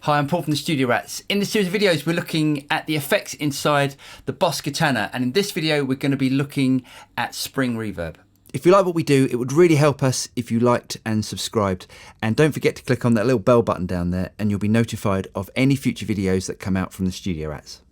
Hi, I'm Paul from the Studio Rats. In this series of videos, we're looking at the effects inside the Boss Katana, and in this video, we're going to be looking at spring reverb. If you like what we do, it would really help us if you liked and subscribed. And don't forget to click on that little bell button down there, and you'll be notified of any future videos that come out from the Studio Rats.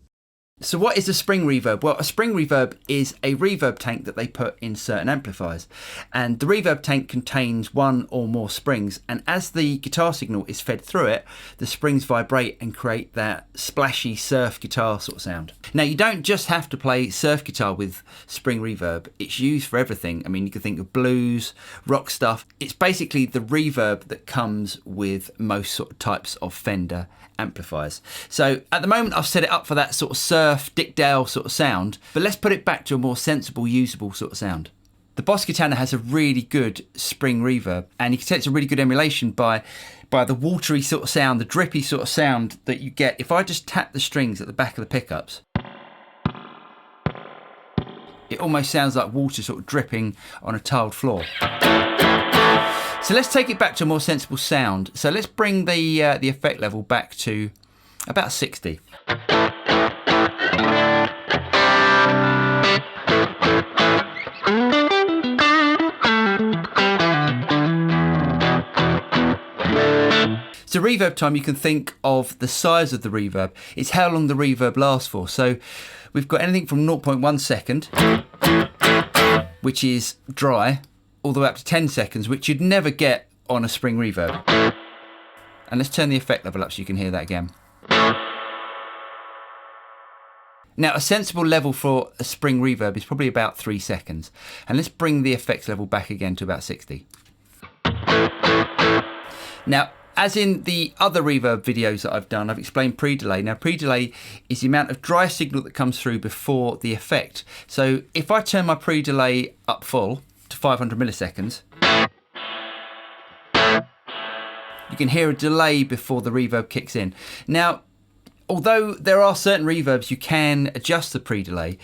So what is a spring reverb? Well, a spring reverb is a reverb tank that they put in certain amplifiers. And the reverb tank contains one or more springs. And as the guitar signal is fed through it, the springs vibrate and create that splashy surf guitar sort of sound. Now, you don't just have to play surf guitar with spring reverb. It's used for everything. I mean, you can think of blues, rock stuff. It's basically the reverb that comes with most sort of types of Fender amplifiers. So at the moment I've set it up for that sort of surf, Dick Dale sort of sound, but let's put it back to a more sensible, usable sort of sound. The Boss Katana has a really good spring reverb, and you can tell it's a really good emulation by the watery sort of sound, the drippy sort of sound that you get. If I just tap the strings at the back of the pickups, it almost sounds like water sort of dripping on a tiled floor. So let's take it back to a more sensible sound. So let's bring the effect level back to about 60. So reverb time, you can think of the size of the reverb. It's how long the reverb lasts for. So we've got anything from 0.1 second, which is dry, all the way up to 10 seconds, which you'd never get on a spring reverb. And let's turn the effect level up so you can hear that again. Now, a sensible level for a spring reverb is probably about 3 seconds. And let's bring the effects level back again to about 60. Now, as in the other reverb videos that I've done, I've explained pre-delay. Now, pre-delay is the amount of dry signal that comes through before the effect. So if I turn my pre-delay up full to 500 milliseconds, you can hear a delay before the reverb kicks in. Now, although there are certain reverbs you can adjust the pre-delay,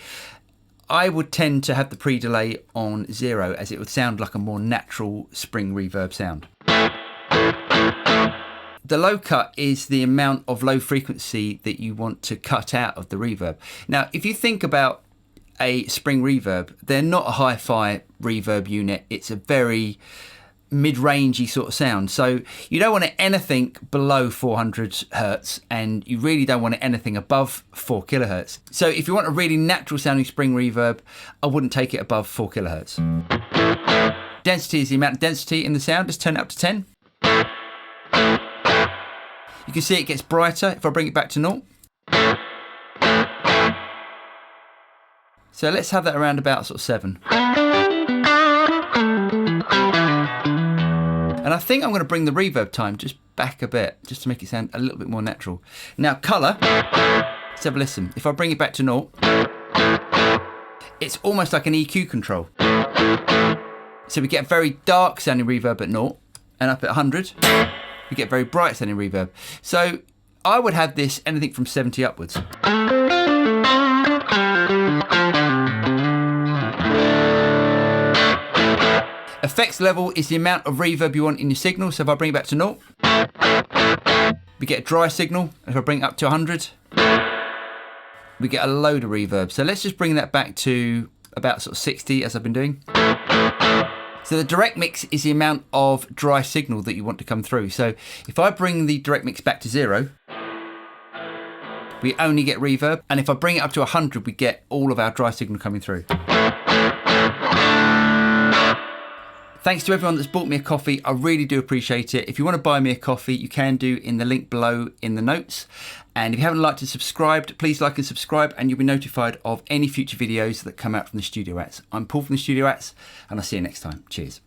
I would tend to have the pre-delay on 0, as it would sound like a more natural spring reverb sound. The low cut is the amount of low frequency that you want to cut out of the reverb. Now, if you think about a spring reverb, they're not a hi-fi reverb unit. It's a very mid-rangey sort of sound. So you don't want it anything below 400 hertz, and you really don't want it anything above 4 kilohertz. So if you want a really natural sounding spring reverb, I wouldn't take it above 4 kilohertz. Density is the amount of density in the sound. Let's turn it up to 10. You can see it gets brighter if I bring it back to 0. So let's have that around about sort of 7. And I think I'm going to bring the reverb time just back a bit, just to make it sound a little bit more natural. Now, colour, let's have a listen. If I bring it back to 0, it's almost like an EQ control. So we get a very dark sounding reverb at 0, and up at 100, we get very bright sounding reverb. So I would have this anything from 70 upwards. Effects level is the amount of reverb you want in your signal. So if I bring it back to 0, we get a dry signal. If I bring it up to 100, we get a load of reverb. So let's just bring that back to about sort of 60, as I've been doing. So the direct mix is the amount of dry signal that you want to come through. So if I bring the direct mix back to 0, we only get reverb. And if I bring it up to 100, we get all of our dry signal coming through. Thanks to everyone that's bought me a coffee. I really do appreciate it. If you want to buy me a coffee, you can do in the link below in the notes. And if you haven't liked and subscribed, please like and subscribe, and you'll be notified of any future videos that come out from the Studio Rats. I'm Paul from the Studio Rats, and I'll see you next time. Cheers.